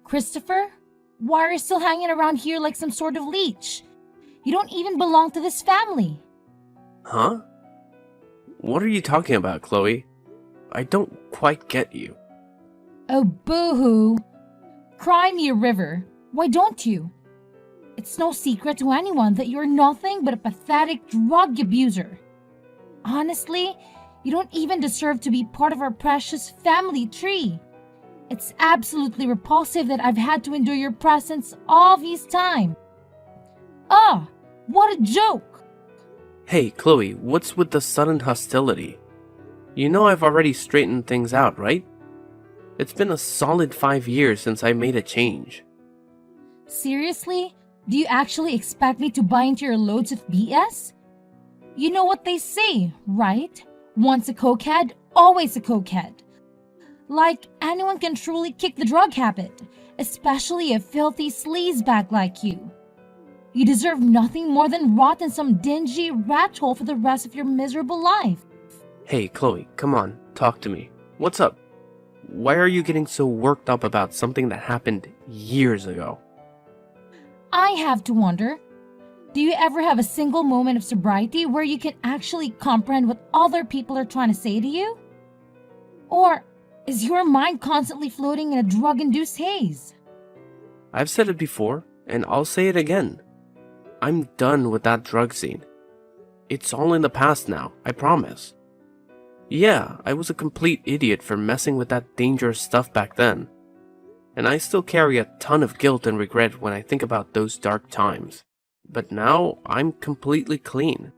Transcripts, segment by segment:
Christopher, why are you still hanging around here like some sort of leech? You don't even belong to this family. Huh? What are you talking about, Chloe? I don't quite get you. Oh, boo-hoo. Cry me a river. Why don't you? It's no secret to anyone that you're nothing but a pathetic drug abuser. Honestly, you don't even deserve to be part of our precious family tree. It's absolutely repulsive that I've had to endure your presence all this time. Ah, what a joke! Hey, Chloe, what's with the sudden hostility? You know I've already straightened things out, right? It's been a solid 5 years since I made a change. Seriously? Do you actually expect me to buy into your loads of BS? You know what they say, right? Once a cokehead, always a cokehead. Like, anyone can truly kick the drug habit, especially a filthy sleazebag like you. You deserve nothing more than rot in some dingy rat hole for the rest of your miserable life. Hey, Chloe, come on, talk to me. What's up? Why are you getting so worked up about something that happened years ago? I have to wonder, do you ever have a single moment of sobriety where you can actually comprehend what other people are trying to say to you? Or is your mind constantly floating in a drug-induced haze? I've said it before, and I'll say it again. I'm done with that drug scene. It's all in the past now, I promise. Yeah, I was a complete idiot for messing with that dangerous stuff back then. And I still carry a ton of guilt and regret when I think about those dark times. But now, I'm completely clean.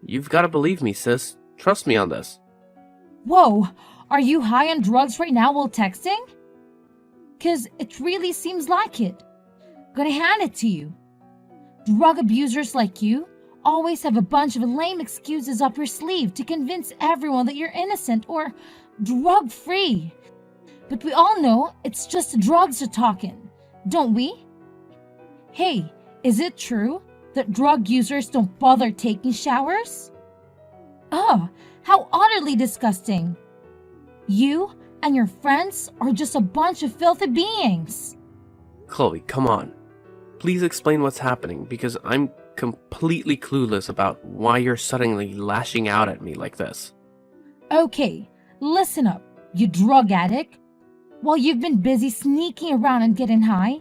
You've gotta believe me, sis. Trust me on this. Whoa, are you high on drugs right now while texting? 'Cause it really seems like it. Gonna hand it to you. Drug abusers like you always have a bunch of lame excuses up your sleeve to convince everyone that you're innocent or drug-free. But we all know it's just the drugs are talking, don't we? Hey, is it true that drug users don't bother taking showers? Oh, how utterly disgusting. You and your friends are just a bunch of filthy beings. Chloe, come on. Please explain what's happening, because I'm completely clueless about why you're suddenly lashing out at me like this. Okay, listen up, you drug addict. While you've been busy sneaking around and getting high,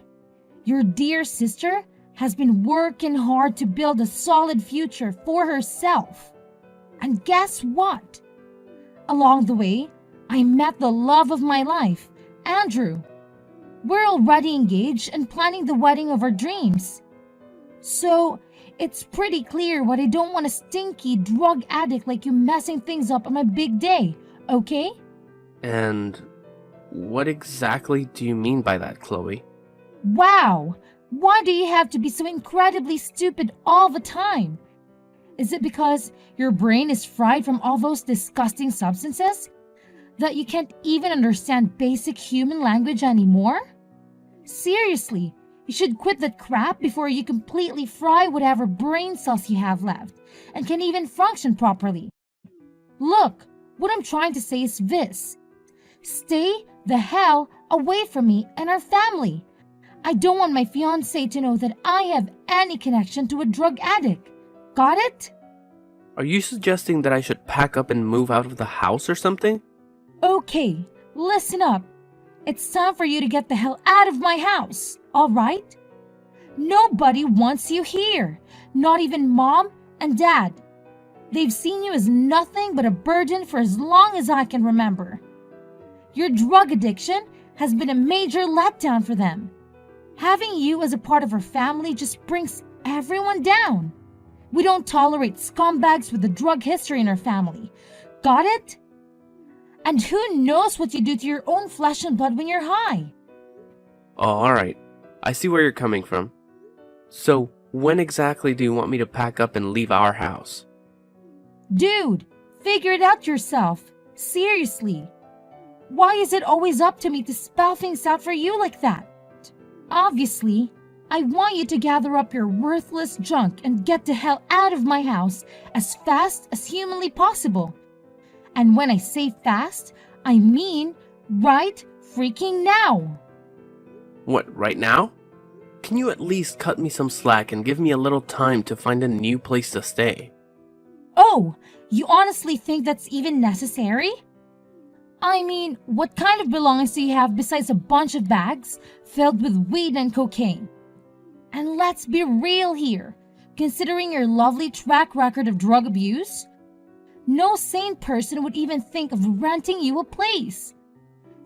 your dear sister has been working hard to build a solid future for herself. And guess what? Along the way, I met the love of my life, Andrew. We're already engaged and planning the wedding of our dreams. So, it's pretty clear why I don't want a stinky drug addict like you messing things up on my big day, okay? And what exactly do you mean by that, Chloe? Wow! Why do you have to be so incredibly stupid all the time? Is it because your brain is fried from all those disgusting substances? That you can't even understand basic human language anymore? Seriously, you should quit that crap before you completely fry whatever brain cells you have left and can even function properly. Look, what I'm trying to say is this. Stay the hell away from me and our family. I don't want my fiancé to know that I have any connection to a drug addict. Got it? Are you suggesting that I should pack up and move out of the house or something? Okay, listen up. It's time for you to get the hell out of my house, all right? Nobody wants you here, not even Mom and Dad. They've seen you as nothing but a burden for as long as I can remember. Your drug addiction has been a major letdown for them. Having you as a part of our family just brings everyone down. We don't tolerate scumbags with a drug history in our family. Got it? And who knows what you do to your own flesh and blood when you're high? Oh, alright. I see where you're coming from. So, when exactly do you want me to pack up and leave our house? Dude, figure it out yourself. Seriously. Why is it always up to me to spell things out for you like that? Obviously, I want you to gather up your worthless junk and get the hell out of my house as fast as humanly possible. And when I say fast, I mean right freaking now. What, right now? Can you at least cut me some slack and give me a little time to find a new place to stay? Oh, you honestly think that's even necessary? I mean, what kind of belongings do you have besides a bunch of bags filled with weed and cocaine? And let's be real here. Considering your lovely track record of drug abuse, no sane person would even think of renting you a place.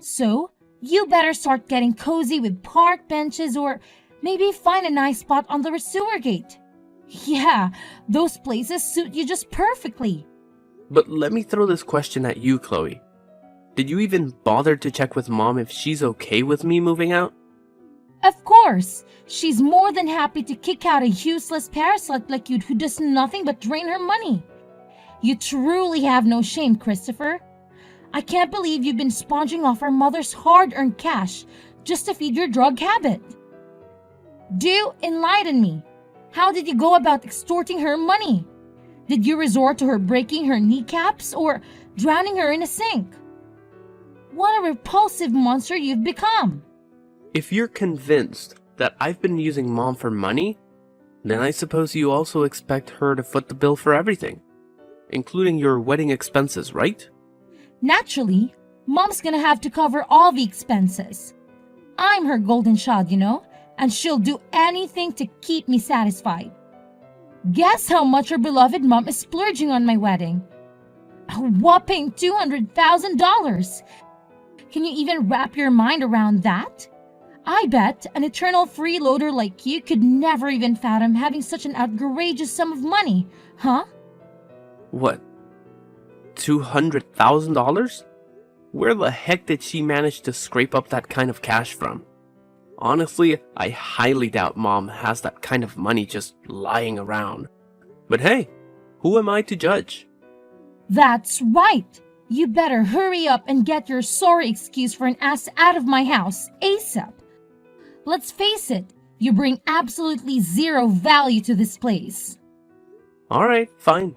So, you better start getting cozy with park benches or maybe find a nice spot on the sewer gate. Yeah, those places suit you just perfectly. But let me throw this question at you, Chloe. Did you even bother to check with Mom if she's okay with me moving out? Of course, she's more than happy to kick out a useless parasite like you who does nothing but drain her money. You truly have no shame, Christopher. I can't believe you've been sponging off our mother's hard-earned cash just to feed your drug habit. Do enlighten me. How did you go about extorting her money? Did you resort to her breaking her kneecaps or drowning her in a sink? What a repulsive monster you've become. If you're convinced that I've been using Mom for money, then I suppose you also expect her to foot the bill for everything, including your wedding expenses, right? Naturally, Mom's gonna have to cover all the expenses. I'm her golden child, and she'll do anything to keep me satisfied. Guess how much her beloved Mom is splurging on my wedding? A whopping $200,000. Can you even wrap your mind around that? I bet an eternal freeloader like you could never even fathom having such an outrageous sum of money, huh? What? $200,000? Where the heck did she manage to scrape up that kind of cash from? Honestly, I highly doubt Mom has that kind of money just lying around. But hey, who am I to judge? That's right. You better hurry up and get your sorry excuse for an ass out of my house ASAP. Let's face it, you bring absolutely zero value to this place. Alright, fine.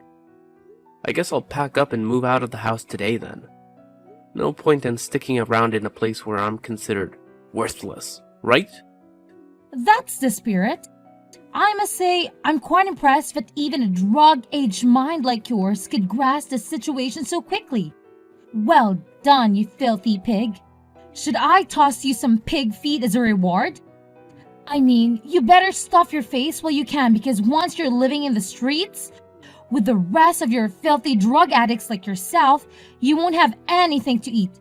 I guess I'll pack up and move out of the house today then. No point in sticking around in a place where I'm considered worthless, right? That's the spirit. I must say, I'm quite impressed that even a drug-aged mind like yours could grasp the situation so quickly. Well done, you filthy pig. Should I toss you some pig feet as a reward? I mean, you better stuff your face while you can, because once you're living in the streets with the rest of your filthy drug addicts like yourself, you won't have anything to eat.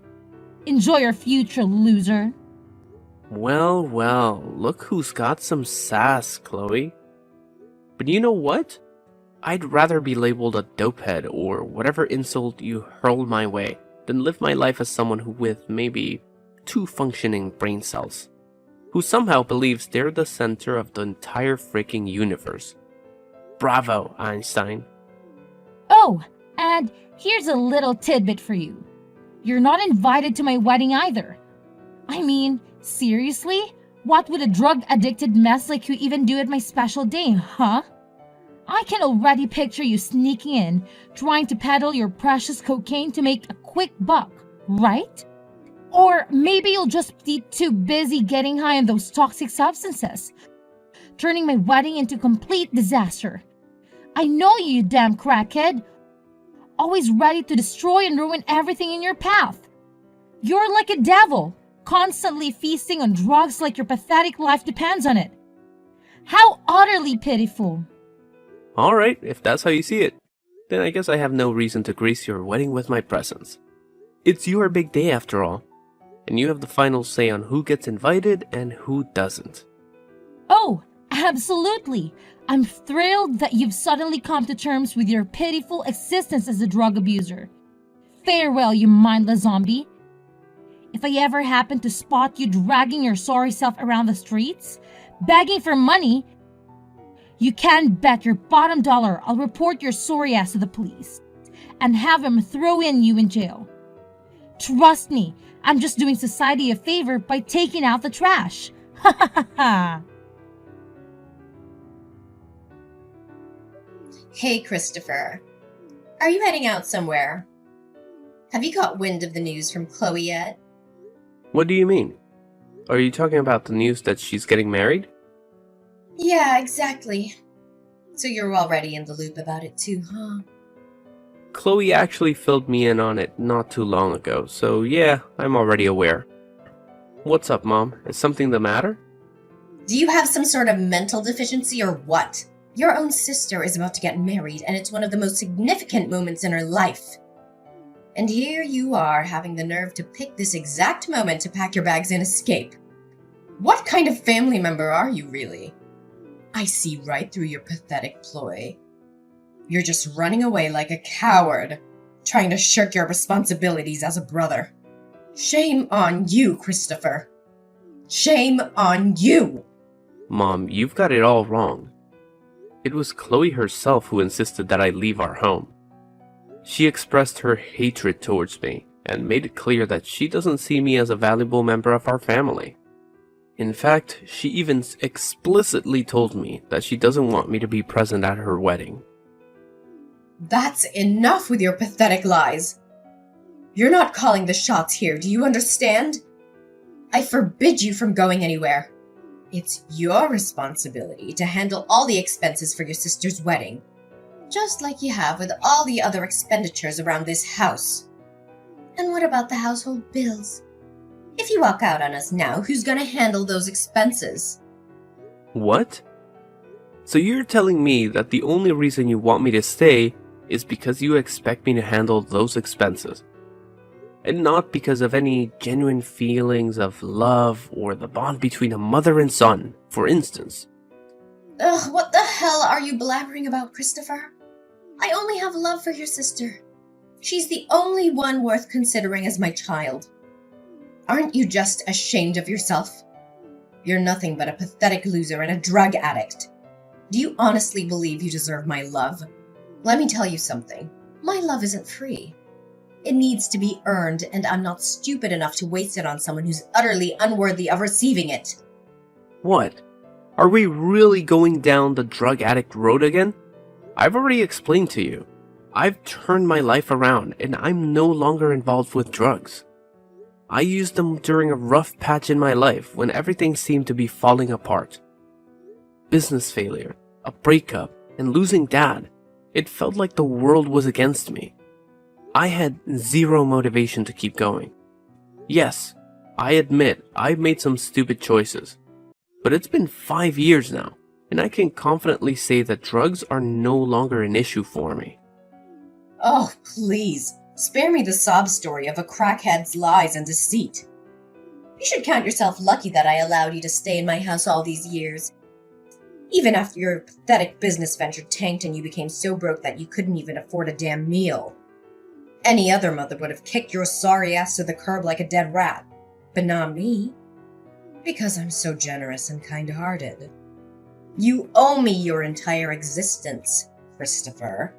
Enjoy your future, loser. Well, look who's got some sass, Chloe. But you know what? I'd rather be labeled a dopehead or whatever insult you hurl my way than live my life as someone who with maybe 2 functioning brain cells, who somehow believes they're the center of the entire freaking universe. Bravo, Einstein. Oh, and here's a little tidbit for you. You're not invited to my wedding either. I mean, seriously? What would a drug-addicted mess like you even do at my special day, huh? I can already picture you sneaking in, trying to peddle your precious cocaine to make a quick buck, right? Or maybe you'll just be too busy getting high on those toxic substances, turning my wedding into complete disaster. I know you damn crackhead. Always ready to destroy and ruin everything in your path. You're like a devil, constantly feasting on drugs like your pathetic life depends on it. How utterly pitiful. Alright, if that's how you see it, then I guess I have no reason to grace your wedding with my presence. It's your big day after all, and you have the final say on who gets invited and who doesn't. Oh, absolutely. I'm thrilled that you've suddenly come to terms with your pitiful existence as a drug abuser. Farewell, you mindless zombie. If I ever happen to spot you dragging your sorry self around the streets, begging for money, you can bet your bottom dollar I'll report your sorry ass to the police and have them throw you in jail. Trust me, I'm just doing society a favor by taking out the trash. Ha ha ha ha. Hey, Christopher. Are you heading out somewhere? Have you caught wind of the news from Chloe yet? What do you mean? Are you talking about the news that she's getting married? Yeah, exactly. So you're already in the loop about it too, huh? Chloe actually filled me in on it not too long ago, so yeah, I'm already aware. What's up, Mom? Is something the matter? Do you have some sort of mental deficiency or what? Your own sister is about to get married, and it's one of the most significant moments in her life. And here you are, having the nerve to pick this exact moment to pack your bags and escape. What kind of family member are you, really? I see right through your pathetic ploy. You're just running away like a coward, trying to shirk your responsibilities as a brother. Shame on you, Christopher. Shame on you! Mom, you've got it all wrong. It was Chloe herself who insisted that I leave our home. She expressed her hatred towards me and made it clear that she doesn't see me as a valuable member of our family. In fact, she even explicitly told me that she doesn't want me to be present at her wedding. That's enough with your pathetic lies. You're not calling the shots here, do you understand? I forbid you from going anywhere. It's your responsibility to handle all the expenses for your sister's wedding, just like you have with all the other expenditures around this house. And what about the household bills? If you walk out on us now, who's gonna handle those expenses? What? So you're telling me that the only reason you want me to stay is because you expect me to handle those expenses, and not because of any genuine feelings of love or the bond between a mother and son, for instance? Ugh, what the hell are you blabbering about, Christopher? I only have love for your sister. She's the only one worth considering as my child. Aren't you just ashamed of yourself? You're nothing but a pathetic loser and a drug addict. Do you honestly believe you deserve my love? Let me tell you something. My love isn't free. It needs to be earned, and I'm not stupid enough to waste it on someone who's utterly unworthy of receiving it. What? Are we really going down the drug addict road again? I've already explained to you. I've turned my life around, and I'm no longer involved with drugs. I used them during a rough patch in my life when everything seemed to be falling apart. Business failure, a breakup, and losing Dad. It felt like the world was against me. I had zero motivation to keep going. Yes, I admit I've made some stupid choices. But it's been 5 years now, and I can confidently say that drugs are no longer an issue for me. Oh, please. Spare me the sob story of a crackhead's lies and deceit. You should count yourself lucky that I allowed you to stay in my house all these years. Even after your pathetic business venture tanked and you became so broke that you couldn't even afford a damn meal. Any other mother would have kicked your sorry ass to the curb like a dead rat. But not me. Because I'm so generous and kind-hearted. You owe me your entire existence, Christopher.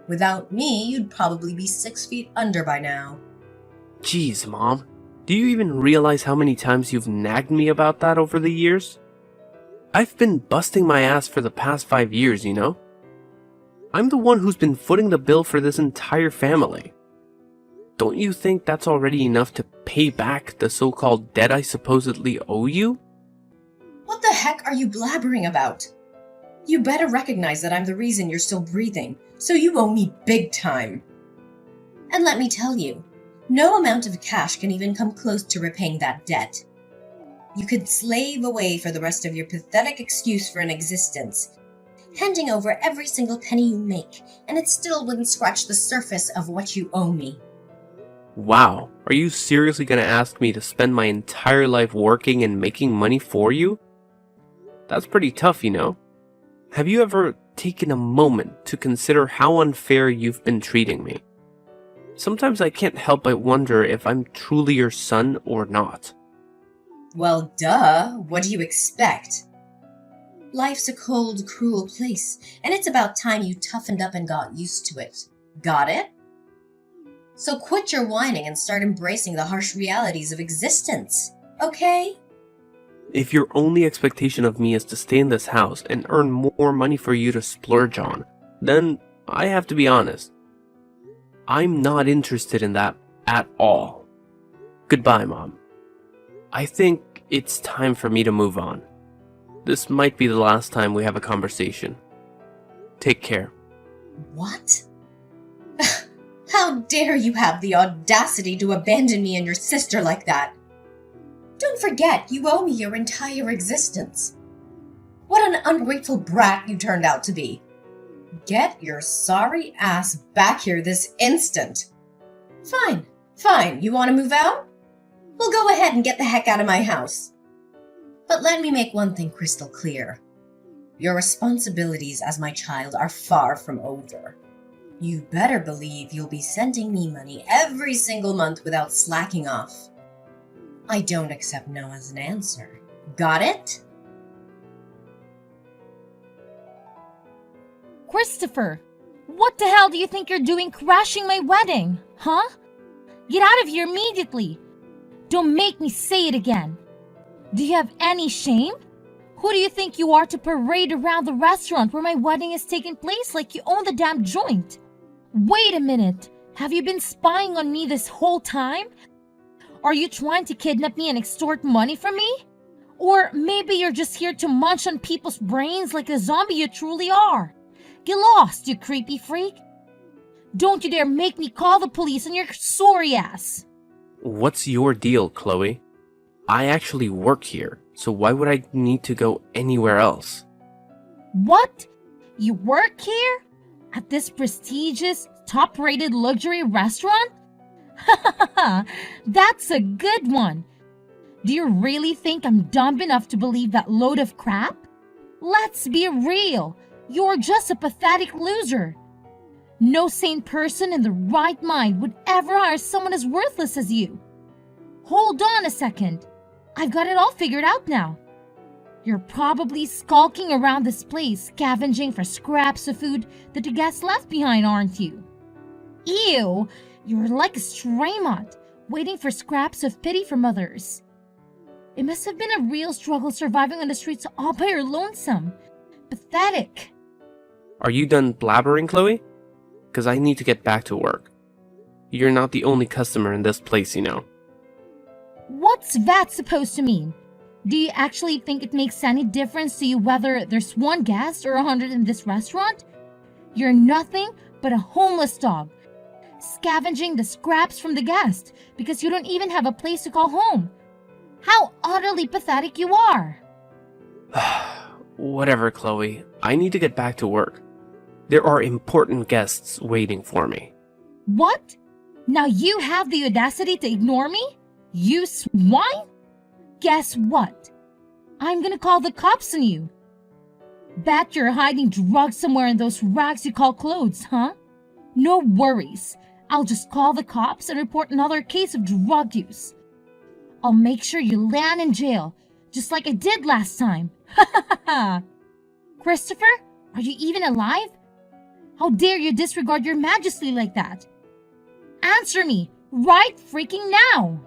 Without me, you'd probably be 6 feet under by now. Jeez, Mom. Do you even realize how many times you've nagged me about that over the years? I've been busting my ass for the past 5 years, you know? I'm the one who's been footing the bill for this entire family. Don't you think that's already enough to pay back the so-called debt I supposedly owe you? What the heck are you blabbering about? You better recognize that I'm the reason you're still breathing, so you owe me big time. And let me tell you, no amount of cash can even come close to repaying that debt. You could slave away for the rest of your pathetic excuse for an existence, handing over every single penny you make, and it still wouldn't scratch the surface of what you owe me. Wow, are you seriously gonna ask me to spend my entire life working and making money for you? That's pretty tough, you know? Have you ever taken a moment to consider how unfair you've been treating me? Sometimes I can't help but wonder if I'm truly your son or not. Well, duh. What do you expect? Life's a cold, cruel place, and it's about time you toughened up and got used to it. Got it? So quit your whining and start embracing the harsh realities of existence, okay? If your only expectation of me is to stay in this house and earn more money for you to splurge on, then I have to be honest. I'm not interested in that at all. Goodbye, Mom. I think It's time for me to move on. This might be the last time we have a conversation. Take care. What? How dare you have the audacity to abandon me and your sister like that? Don't forget, you owe me your entire existence. What an ungrateful brat you turned out to be. Get your sorry ass back here this instant. Fine, you want to move out? We'll go ahead and get the heck out of my house. But let me make one thing crystal clear. Your responsibilities as my child are far from over. You better believe you'll be sending me money every single month without slacking off. I don't accept no as an answer. Got it? Christopher, what the hell do you think you're doing crashing my wedding? Huh? Get out of here immediately. Don't make me say it again. Do you have any shame? Who do you think you are to parade around the restaurant where my wedding is taking place like you own the damn joint? Wait a minute. Have you been spying on me this whole time? Are you trying to kidnap me and extort money from me? Or maybe you're just here to munch on people's brains like the zombie you truly are. Get lost, you creepy freak. Don't you dare make me call the police on your sorry ass. What's your deal, Chloe? I actually work here, so why would I need to go anywhere else? What? You work here? At this prestigious, top-rated luxury restaurant? That's a good one. Do you really think I'm dumb enough to believe that load of crap? Let's be real. You're just a pathetic loser. No sane person in the right mind would ever hire someone as worthless as you. Hold on a second. I've got it all figured out now. You're probably skulking around this place, scavenging for scraps of food that the guests left behind, aren't you? Ew, you're like a stray mutt, waiting for scraps of pity from others. It must have been a real struggle surviving on the streets all by your lonesome. Pathetic. Are you done blabbering, Chloe? Because I need to get back to work. You're not the only customer in this place, you know. What's that supposed to mean? Do you actually think it makes any difference to you whether there's one guest or 100 in this restaurant? You're nothing but a homeless dog, scavenging the scraps from the guest because you don't even have a place to call home. How utterly pathetic you are! Whatever, Chloe. I need to get back to work. There are important guests waiting for me. What? Now you have the audacity to ignore me? You swine? Guess what? I'm gonna call the cops on you. Bet you're hiding drugs somewhere in those rags you call clothes, huh? No worries. I'll just call the cops and report another case of drug use. I'll make sure you land in jail, just like I did last time. Ha ha ha! Christopher, are you even alive? How dare you disregard your majesty like that? Answer me, right freaking now!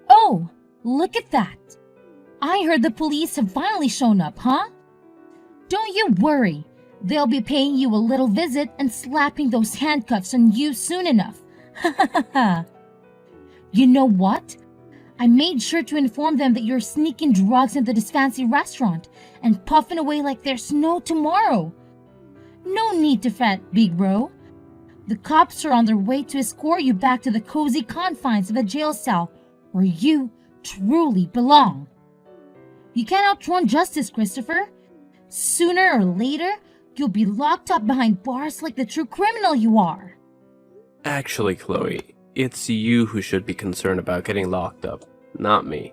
Oh, look at that. I heard the police have finally shown up, huh? Don't you worry. They'll be paying you a little visit and slapping those handcuffs on you soon enough. Ha ha ha ha. You know what? I made sure to inform them that you're sneaking drugs into this fancy restaurant and puffing away like there's no tomorrow. No need to fret, big bro. The cops are on their way to escort you back to the cozy confines of a jail cell where you truly belong. You can't outrun justice, Christopher. Sooner or later, you'll be locked up behind bars like the true criminal you are. Actually, Chloe, it's you who should be concerned about getting locked up, not me.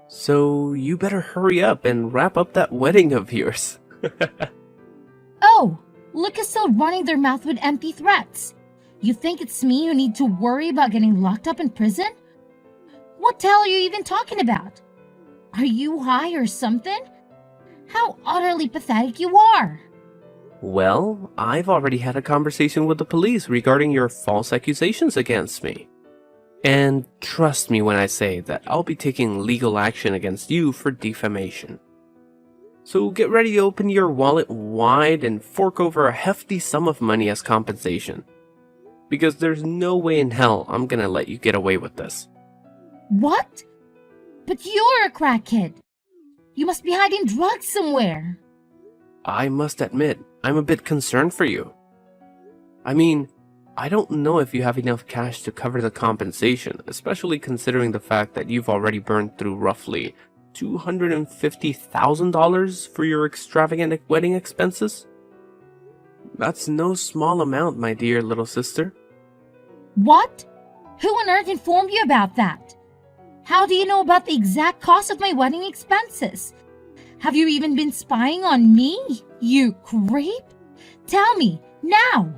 So you better hurry up and wrap up that wedding of yours. Oh, look who's still running their mouth with empty threats. You think it's me who need to worry about getting locked up in prison? What the hell are you even talking about? Are you high or something? How utterly pathetic you are. Well, I've already had a conversation with the police regarding your false accusations against me. And trust me when I say that I'll be taking legal action against you for defamation. So get ready to open your wallet wide and fork over a hefty sum of money as compensation. Because there's no way in hell I'm gonna let you get away with this. What? But you're a crackhead. You must be hiding drugs somewhere. I must admit, I'm a bit concerned for you. I mean, I don't know if you have enough cash to cover the compensation, especially considering the fact that you've already burned through roughly $250,000 for your extravagant wedding expenses. That's no small amount, my dear little sister. What? Who on earth informed you about that? How do you know about the exact cost of my wedding expenses? Have you even been spying on me, you creep? Tell me, now!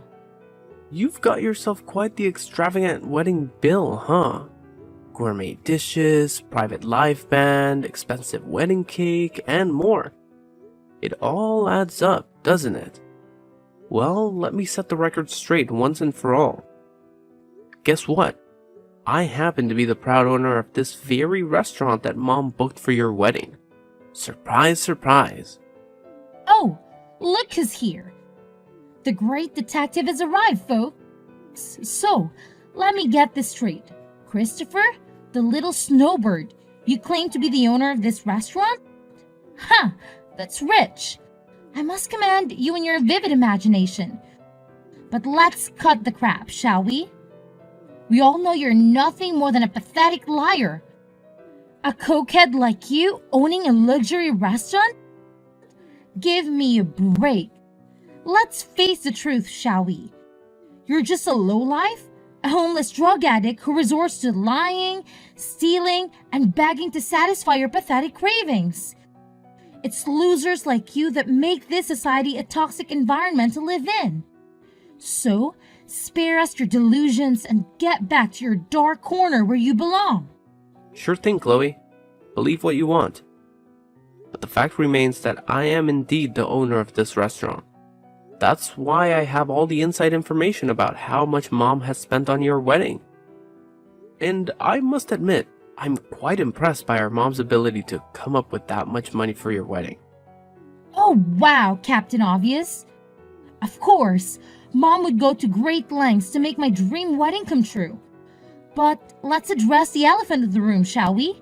You've got yourself quite the extravagant wedding bill, huh? Gourmet dishes, private live band, expensive wedding cake, and more. It all adds up, doesn't it? Well, let me set the record straight once and for all. Guess what? I happen to be the proud owner of this very restaurant that Mom booked for your wedding. Surprise, surprise. Oh, look who's here. The great detective has arrived, folks. So, let me get this straight. Christopher, the little snowbird, you claim to be the owner of this restaurant? Ha! That's rich. I must commend you and your vivid imagination. But let's cut the crap, shall we? We all know you're nothing more than a pathetic liar. A cokehead like you owning a luxury restaurant? Give me a break. Let's face the truth, shall we? You're just a lowlife, a homeless drug addict who resorts to lying, stealing, and begging to satisfy your pathetic cravings. It's losers like you that make this society a toxic environment to live in. So, spare us your delusions and get back to your dark corner where you belong. Sure thing, Chloe. Believe what you want. But the fact remains that I am indeed the owner of this restaurant. That's why I have all the inside information about how much Mom has spent on your wedding. And I must admit, I'm quite impressed by our mom's ability to come up with that much money for your wedding. Oh wow, Captain Obvious. Of course, Mom would go to great lengths to make my dream wedding come true. But let's address the elephant in the room, shall we?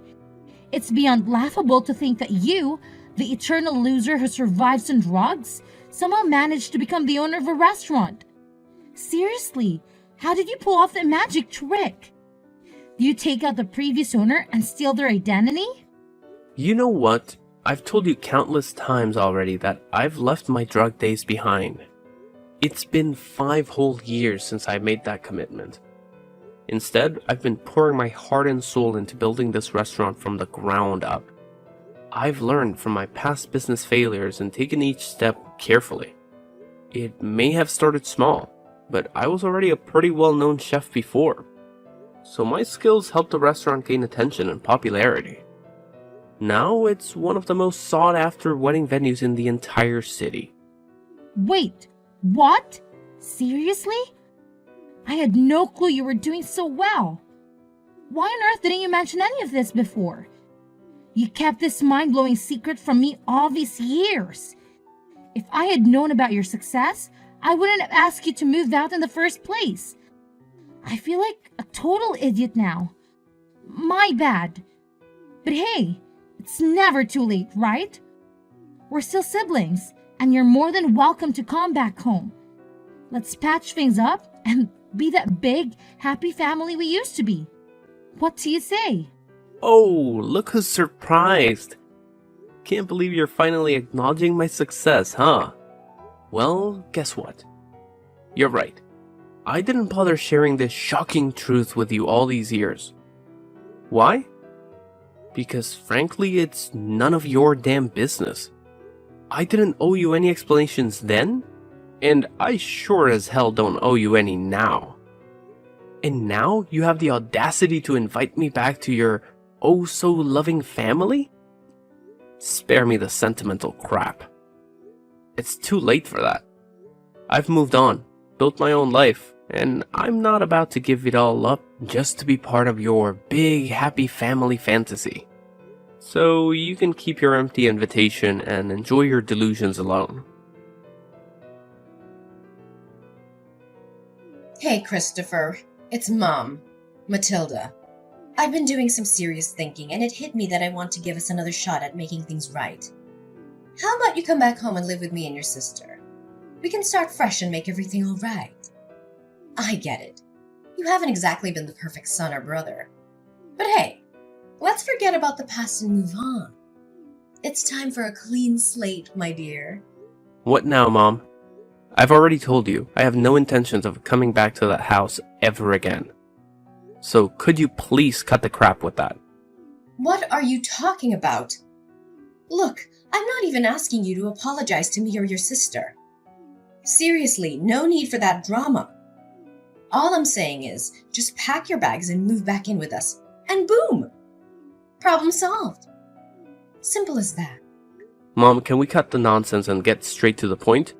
It's beyond laughable to think that you, the eternal loser who survives on drugs, somehow managed to become the owner of a restaurant. Seriously, how did you pull off that magic trick? Do you take out the previous owner and steal their identity? You know what? I've told you countless times already that I've left my drug days behind. It's been 5 whole years since I made that commitment. Instead, I've been pouring my heart and soul into building this restaurant from the ground up. I've learned from my past business failures and taken each step carefully. It may have started small, but I was already a pretty well-known chef before. So my skills helped the restaurant gain attention and popularity. Now it's one of the most sought-after wedding venues in the entire city. Wait, what? Seriously? I had no clue you were doing so well. Why on earth didn't you mention any of this before? You kept this mind-blowing secret from me all these years. If I had known about your success, I wouldn't have asked you to move out in the first place. I feel like a total idiot now. My bad. But hey, it's never too late, right? We're still siblings, and you're more than welcome to come back home. Let's patch things up and be that big, happy family we used to be. What do you say? Oh, look who's surprised. Can't believe you're finally acknowledging my success, huh? Well, guess what? You're right. I didn't bother sharing this shocking truth with you all these years. Why? Because frankly, it's none of your damn business. I didn't owe you any explanations then, and I sure as hell don't owe you any now. And now you have the audacity to invite me back to your oh-so-loving family? Spare me the sentimental crap. It's too late for that. I've moved on, built my own life, and I'm not about to give it all up just to be part of your big happy family fantasy. So you can keep your empty invitation and enjoy your delusions alone. Hey, Christopher. It's Mom, Matilda. I've been doing some serious thinking, and it hit me that I want to give us another shot at making things right. How about you come back home and live with me and your sister? We can start fresh and make everything all right. I get it. You haven't exactly been the perfect son or brother. But hey, let's forget about the past and move on. It's time for a clean slate, my dear. What now, Mom? I've already told you, I have no intentions of coming back to that house ever again. So could you please cut the crap with that? What are you talking about? Look, I'm not even asking you to apologize to me or your sister. Seriously, no need for that drama. All I'm saying is, just pack your bags and move back in with us. And boom! Problem solved. Simple as that. Mom, can we cut the nonsense and get straight to the point?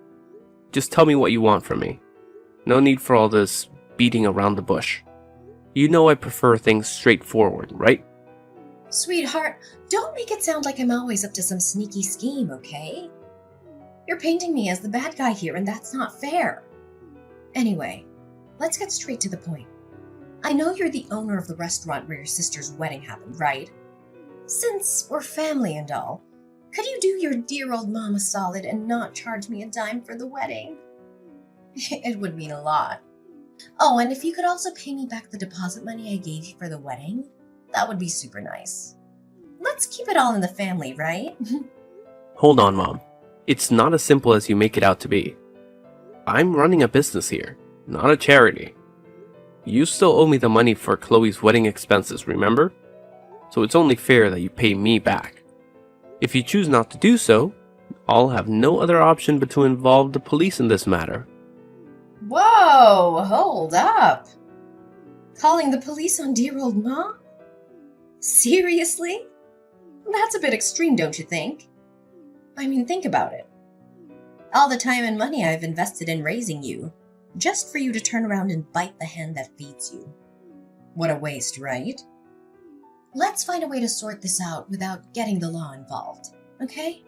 Just tell me what you want from me. No need for all this beating around the bush. You know I prefer things straightforward, right? Sweetheart, don't make it sound like I'm always up to some sneaky scheme, okay? You're painting me as the bad guy here, and that's not fair. Anyway, let's get straight to the point. I know you're the owner of the restaurant where your sister's wedding happened, right? Since we're family and all, could you do your dear old mom a solid and not charge me a dime for the wedding? It would mean a lot. Oh, and if you could also pay me back the deposit money I gave you for the wedding, that would be super nice. Let's keep it all in the family, right? Hold on, Mom. It's not as simple as you make it out to be. I'm running a business here, not a charity. You still owe me the money for Chloe's wedding expenses, remember? So it's only fair that you pay me back. If you choose not to do so, I'll have no other option but to involve the police in this matter. Whoa, hold up. Calling the police on dear old Mom? Seriously? That's a bit extreme, don't you think? I mean, think about it. All the time and money I've invested in raising you, just for you to turn around and bite the hand that feeds you. What a waste, right? Let's find a way to sort this out without getting the law involved, okay?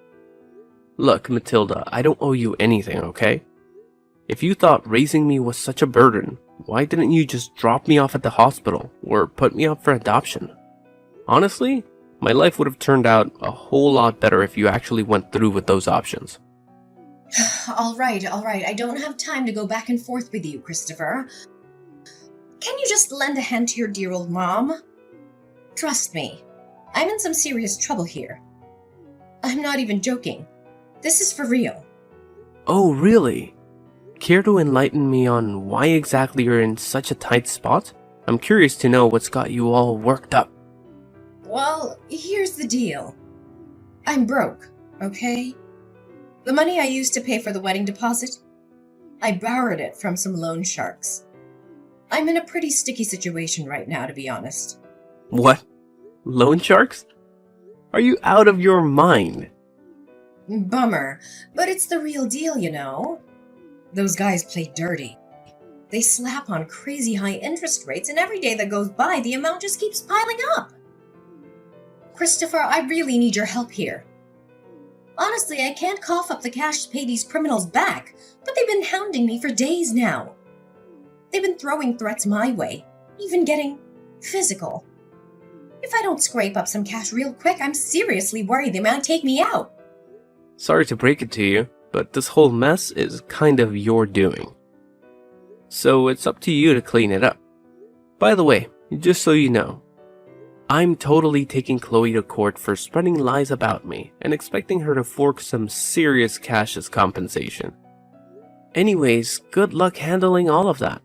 Look, Matilda, I don't owe you anything, okay? If you thought raising me was such a burden, why didn't you just drop me off at the hospital or put me up for adoption? Honestly, my life would have turned out a whole lot better if you actually went through with those options. All right. I don't have time to go back and forth with you, Christopher. Can you just lend a hand to your dear old mom? Trust me, I'm in some serious trouble here. I'm not even joking. This is for real. Oh, really? Care to enlighten me on why exactly you're in such a tight spot? I'm curious to know what's got you all worked up. Well, here's the deal. I'm broke, okay? The money I used to pay for the wedding deposit, I borrowed it from some loan sharks. I'm in a pretty sticky situation right now, to be honest. What? Loan sharks? Are you out of your mind? Bummer, but it's the real deal, you know? Those guys play dirty. They slap on crazy high interest rates, and every day that goes by, the amount just keeps piling up. Christopher, I really need your help here. Honestly, I can't cough up the cash to pay these criminals back, but they've been hounding me for days now. They've been throwing threats my way, even getting physical. If I don't scrape up some cash real quick, I'm seriously worried they might take me out. Sorry to break it to you, but this whole mess is kind of your doing. So it's up to you to clean it up. By the way, just so you know, I'm totally taking Chloe to court for spreading lies about me and expecting her to fork some serious cash as compensation. Anyways, good luck handling all of that.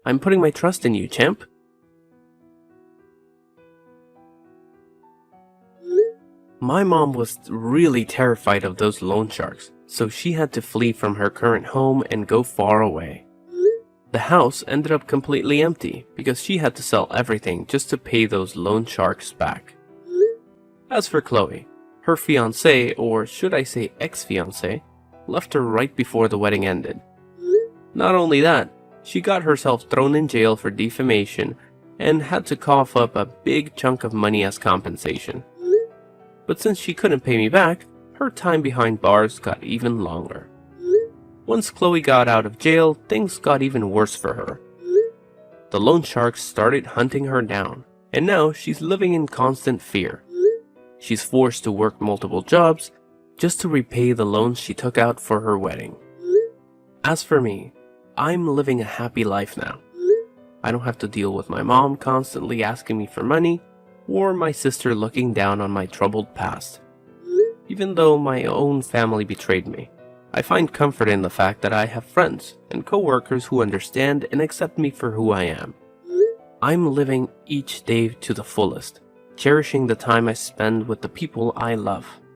I'm putting my trust in you, champ. My mom was really terrified of those loan sharks, so she had to flee from her current home and go far away. The house ended up completely empty because she had to sell everything just to pay those loan sharks back. As for Chloe, her fiancé, or should I say ex-fiancé, left her right before the wedding ended. Not only that, she got herself thrown in jail for defamation and had to cough up a big chunk of money as compensation. But since she couldn't pay me back, her time behind bars got even longer. Once Chloe got out of jail, things got even worse for her, The loan sharks started hunting her down, and now she's living in constant fear. She's forced to work multiple jobs just to repay the loans she took out for her wedding. As for me, I'm living a happy life now. I don't have to deal with my mom constantly asking me for money, or my sister looking down on my troubled past. Even though my own family betrayed me, I find comfort in the fact that I have friends and coworkers who understand and accept me for who I am. I'm living each day to the fullest, cherishing the time I spend with the people I love.